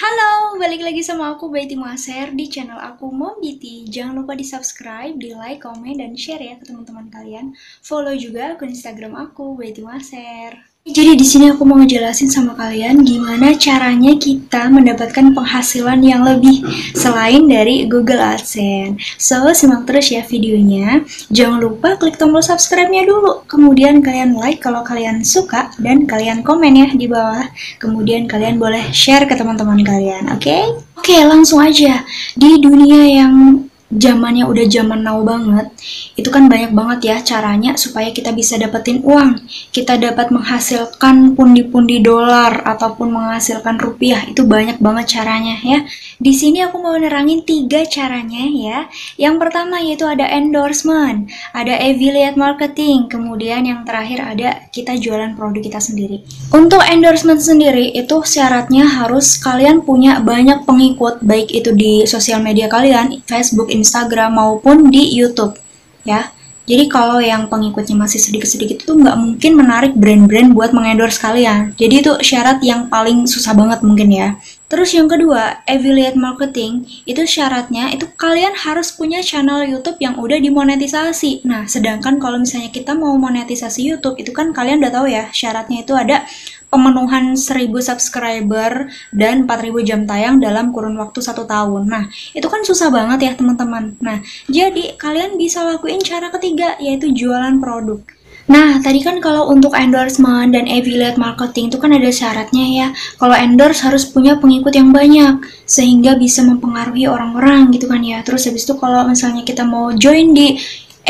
Halo, balik lagi sama aku Betty Maser di channel aku Mom Beauty. Jangan lupa di subscribe, di like, komen, dan share ya ke teman-teman kalian. Follow juga akun Instagram aku Betty Maser. Jadi di sini aku mau ngejelasin sama kalian gimana caranya kita mendapatkan penghasilan yang lebih selain dari Google AdSense. So, simak terus ya videonya. Jangan lupa klik tombol subscribe-nya dulu. Kemudian kalian like kalau kalian suka dan kalian komen ya di bawah. Kemudian kalian boleh share ke teman-teman kalian, oke? Oke, langsung aja. Di dunia yang zamannya udah zaman now banget, itu kan banyak banget ya caranya supaya kita bisa dapetin uang. Kita dapat menghasilkan pundi-pundi dolar ataupun menghasilkan rupiah, itu banyak banget caranya ya. Di sini aku mau nerangin 3 caranya ya. Yang pertama yaitu ada endorsement, ada affiliate marketing, kemudian yang terakhir ada kita jualan produk kita sendiri. Untuk endorsement sendiri itu syaratnya harus kalian punya banyak pengikut, baik itu di sosial media kalian, Facebook, Instagram maupun di YouTube ya. Jadi kalau yang pengikutnya masih sedikit-sedikit itu nggak mungkin menarik brand-brand buat mengendorse kalian. Jadi itu syarat yang paling susah banget mungkin ya. Terus yang kedua, affiliate marketing, itu syaratnya itu kalian harus punya channel YouTube yang udah dimonetisasi. Nah, sedangkan kalau misalnya kita mau monetisasi YouTube, itu kan kalian udah tahu ya, syaratnya itu ada pemenuhan 1000 subscriber dan 4000 jam tayang dalam kurun waktu 1 tahun. Nah, itu kan susah banget ya teman-teman. Nah, jadi kalian bisa lakuin cara ketiga, yaitu jualan produk. Nah, tadi kan kalau untuk endorsement dan affiliate marketing itu kan ada syaratnya ya. Kalau endorse harus punya pengikut yang banyak, sehingga bisa mempengaruhi orang-orang gitu kan ya. Terus habis itu kalau misalnya kita mau join di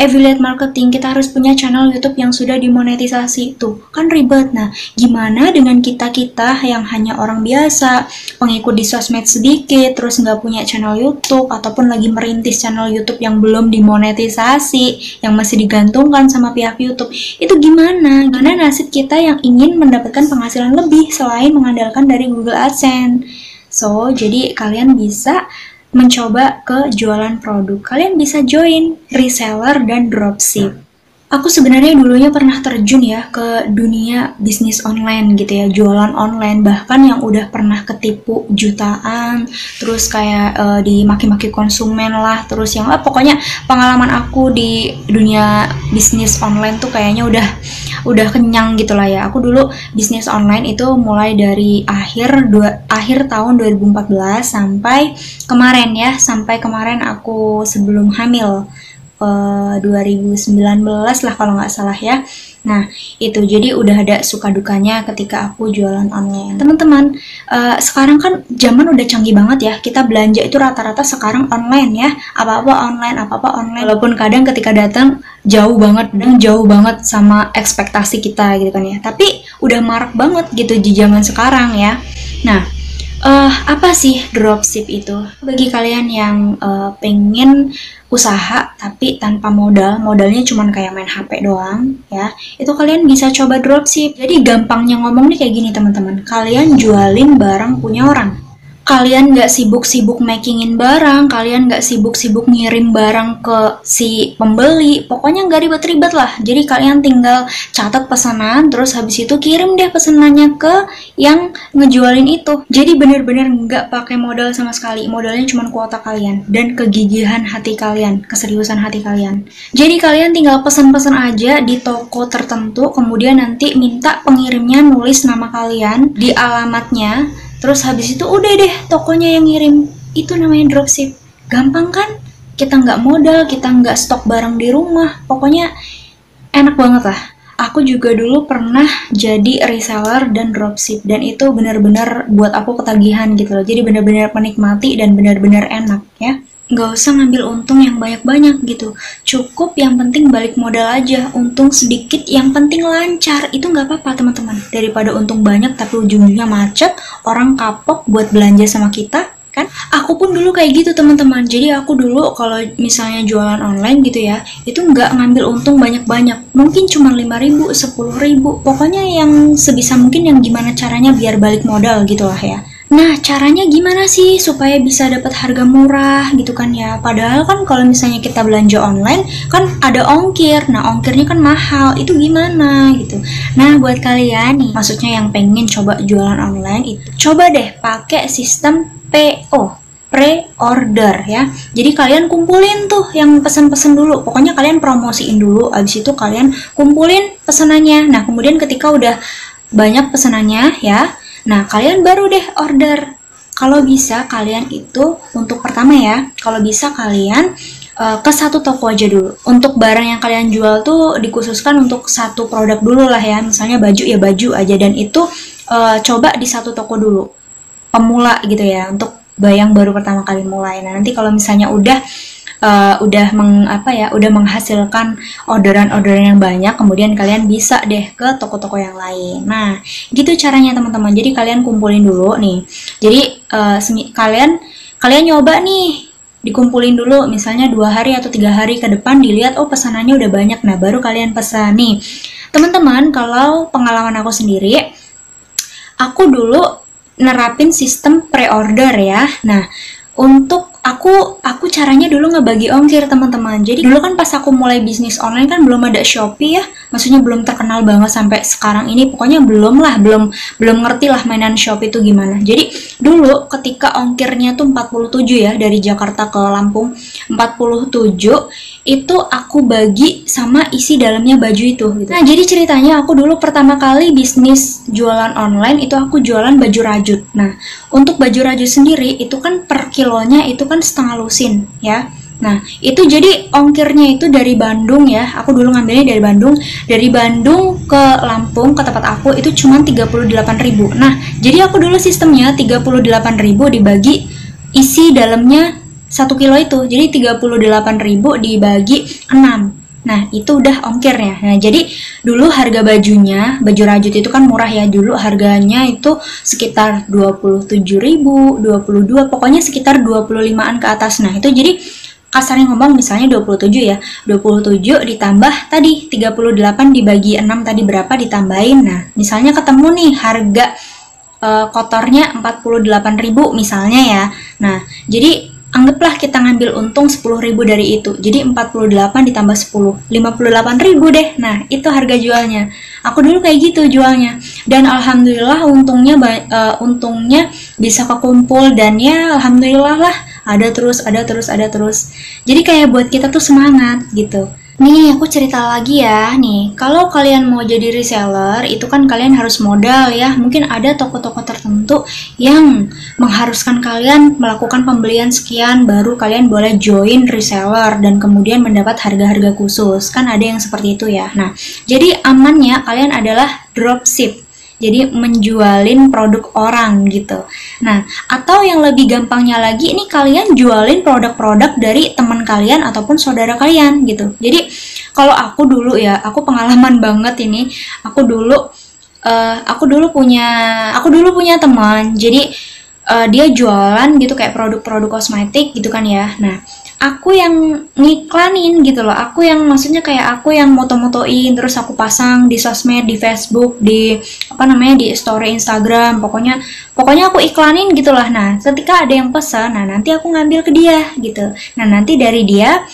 affiliate marketing, kita harus punya channel YouTube yang sudah dimonetisasi. Tuh, kan ribet. Nah, gimana dengan kita-kita yang hanya orang biasa, pengikut di sosmed sedikit, terus nggak punya channel YouTube, ataupun lagi merintis channel YouTube yang belum dimonetisasi, yang masih digantungkan sama pihak YouTube. Itu gimana? Gimana nasib kita yang ingin mendapatkan penghasilan lebih selain mengandalkan dari Google AdSense? So, jadi kalian bisa mencoba ke jualan produk. Kalian bisa join reseller dan dropship. Aku sebenarnya dulunya pernah terjun ya ke dunia bisnis online gitu ya, jualan online, bahkan yang udah pernah ketipu jutaan, terus kayak dimaki-maki konsumen lah, terus yang pokoknya pengalaman aku di dunia bisnis online tuh kayaknya udah kenyang gitu lah ya. Aku dulu bisnis online itu mulai dari akhir tahun 2014 sampai kemarin aku sebelum hamil 2019 lah kalau nggak salah ya. Nah, itu jadi udah ada suka dukanya ketika aku jualan online. Teman-teman, sekarang kan zaman udah canggih banget ya. Kita belanja itu rata-rata sekarang online ya. Apa-apa online. Walaupun kadang ketika datang jauh banget sama ekspektasi kita gitu kan ya. Tapi udah marak banget gitu di zaman sekarang ya. Nah, apa sih dropship itu? Bagi kalian yang pengen usaha tapi tanpa modalnya cuman kayak main HP doang ya, itu kalian bisa coba dropship. Jadi gampangnya ngomong nih kayak gini teman-teman, kalian jualin barang punya orang. Kalian nggak sibuk-sibuk makingin barang, kalian nggak sibuk-sibuk ngirim barang ke si pembeli, pokoknya nggak ribet-ribet lah. Jadi kalian tinggal catat pesanan, terus habis itu kirim deh pesanannya ke yang ngejualin itu. Jadi bener-bener nggak pakai modal sama sekali, modalnya cuma kuota kalian dan kegigihan hati kalian, keseriusan hati kalian. Jadi kalian tinggal pesan-pesan aja di toko tertentu, kemudian nanti minta pengirimnya nulis nama kalian di alamatnya. Terus habis itu udah deh tokonya yang ngirim. Itu namanya dropship. Gampang kan? Kita nggak modal, kita nggak stok barang di rumah. Pokoknya enak banget lah. Aku juga dulu pernah jadi reseller dan dropship. Dan itu benar-benar buat aku ketagihan gitu loh. Jadi benar-benar menikmati dan benar-benar enak ya. Nggak usah ngambil untung yang banyak-banyak gitu. Cukup yang penting balik modal aja. Untung sedikit, yang penting lancar. Itu nggak apa-apa teman-teman. Daripada untung banyak tapi ujung-ujungnya macet, orang kapok buat belanja sama kita, kan? Aku pun dulu kayak gitu teman-teman. Jadi aku dulu kalau misalnya jualan online gitu ya, itu nggak ngambil untung banyak-banyak. Mungkin cuma 5.000, 10.000. Pokoknya yang sebisa mungkin, yang gimana caranya biar balik modal gitu lah ya. Nah, caranya gimana sih supaya bisa dapat harga murah gitu kan ya? Padahal kan kalau misalnya kita belanja online kan ada ongkir. Nah, ongkirnya kan mahal. Itu gimana gitu. Nah, buat kalian nih, maksudnya yang pengen coba jualan online itu, coba deh pakai sistem PO, pre-order ya. Jadi kalian kumpulin tuh yang pesan-pesan dulu. Pokoknya kalian promosiin dulu, abis itu kalian kumpulin pesanannya. Nah, kemudian ketika udah banyak pesanannya ya, nah, kalian baru deh order. Kalau bisa kalian itu untuk pertama ya, kalau bisa kalian ke satu toko aja dulu. Untuk barang yang kalian jual tuh dikhususkan untuk satu produk dulu lah ya. Misalnya baju ya baju aja, dan itu coba di satu toko dulu. Pemula gitu ya, untuk yang baru pertama kali mulai. Nah, nanti kalau misalnya udah menghasilkan orderan-orderan yang banyak, kemudian kalian bisa deh ke toko-toko yang lain. Nah, gitu caranya teman-teman. Jadi kalian kumpulin dulu nih. Jadi kalian nyoba nih, dikumpulin dulu misalnya 2 hari atau 3 hari ke depan, dilihat oh pesanannya udah banyak. Nah, baru kalian pesan nih. Teman-teman, kalau pengalaman aku sendiri, aku dulu nerapin sistem pre-order ya. Nah, untuk aku caranya dulu ngebagi ongkir teman-teman. Jadi dulu kan pas aku mulai bisnis online kan belum ada Shopee ya, maksudnya belum terkenal banget sampai sekarang ini. Pokoknya belum ngerti lah mainan Shopee itu gimana. Jadi dulu ketika ongkirnya tuh 47 ya, dari Jakarta ke Lampung 47, itu aku bagi sama isi dalamnya baju itu gitu. Nah, jadi ceritanya aku dulu pertama kali bisnis jualan online itu aku jualan baju rajut. Nah, untuk baju rajut sendiri itu kan per kilonya itu kan setengah lusin ya. Nah, itu jadi ongkirnya itu dari Bandung ya. Aku dulu ngambilnya dari Bandung ke Lampung ke tempat aku itu cuma 38.000. Nah, jadi aku dulu sistemnya 38.000 dibagi isi dalamnya 1 kilo itu. Jadi 38.000 dibagi 6. Nah, itu udah ongkirnya. Nah, jadi dulu harga bajunya, baju rajut itu kan murah ya. Dulu harganya itu sekitar 27.000, 22, pokoknya sekitar 25-an ke atas. Nah, itu jadi kasarnya ngomong misalnya 27 ya. 27 ditambah tadi 38 dibagi 6 tadi berapa ditambahin. Nah, misalnya ketemu nih harga kotornya 48.000 misalnya ya. Nah, jadi anggaplah kita ngambil untung 10.000 dari itu. Jadi 48 ditambah 10, 58.000 deh. Nah, itu harga jualnya. Aku dulu kayak gitu jualnya. Dan alhamdulillah untungnya bisa kekumpul, dan ya alhamdulillah lah ada terus. Jadi kayak buat kita tuh semangat gitu. Nih, aku cerita lagi ya. Nih, kalau kalian mau jadi reseller, itu kan kalian harus modal ya. Mungkin ada toko-toko tertentu yang mengharuskan kalian melakukan pembelian sekian, baru kalian boleh join reseller dan kemudian mendapat harga-harga khusus. Kan ada yang seperti itu ya. Nah, jadi amannya kalian adalah dropship. Jadi menjualin produk orang gitu. Nah, atau yang lebih gampangnya lagi, ini kalian jualin produk-produk dari teman kalian ataupun saudara kalian gitu. Jadi kalau aku dulu ya, aku pengalaman banget ini. Aku dulu punya teman. Jadi dia jualan gitu kayak produk-produk kosmetik gitu kan ya. Nah, aku yang ngiklanin gitu loh. Maksudnya kayak aku yang moto-motoin, terus aku pasang di sosmed, di Facebook, di di story Instagram. Pokoknya aku iklanin gitu lah. Nah, ketika ada yang pesan, nah nanti aku ngambil ke dia gitu. Nah, nanti dari dia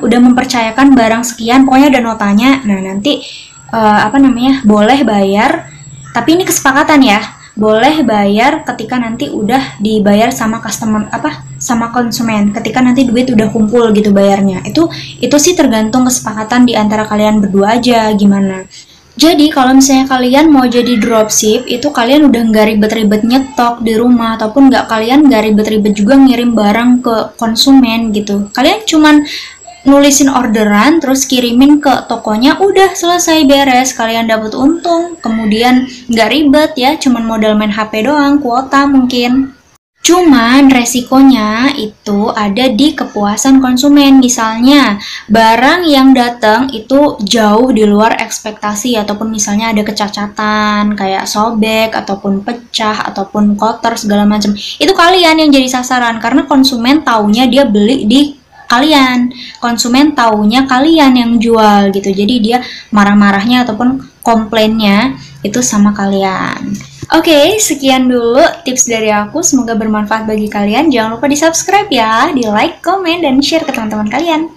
udah mempercayakan barang sekian, pokoknya ada notanya. Nah, nanti boleh bayar, tapi ini kesepakatan ya. Boleh bayar ketika nanti udah dibayar sama sama konsumen, ketika nanti duit udah kumpul gitu bayarnya. Itu sih tergantung kesepakatan di antara kalian berdua aja gimana. Jadi kalau misalnya kalian mau jadi dropship, itu kalian udah nggak ribet-ribet nyetok di rumah, ataupun kalian nggak ribet-ribet juga ngirim barang ke konsumen gitu. Kalian cuman nulisin orderan, terus kirimin ke tokonya, udah selesai beres, kalian dapat untung. Kemudian nggak ribet ya, cuman modal main HP doang, kuota mungkin. Cuman resikonya itu ada di kepuasan konsumen. Misalnya barang yang datang itu jauh di luar ekspektasi, ataupun misalnya ada kecacatan kayak sobek ataupun pecah ataupun kotor segala macam. Itu kalian yang jadi sasaran, karena konsumen taunya dia beli di kalian, konsumen taunya kalian yang jual gitu. Jadi dia marah-marahnya ataupun komplainnya itu sama kalian. Oke, sekian dulu tips dari aku. Semoga bermanfaat bagi kalian. Jangan lupa di subscribe ya, di like, komen, dan share ke teman-teman kalian.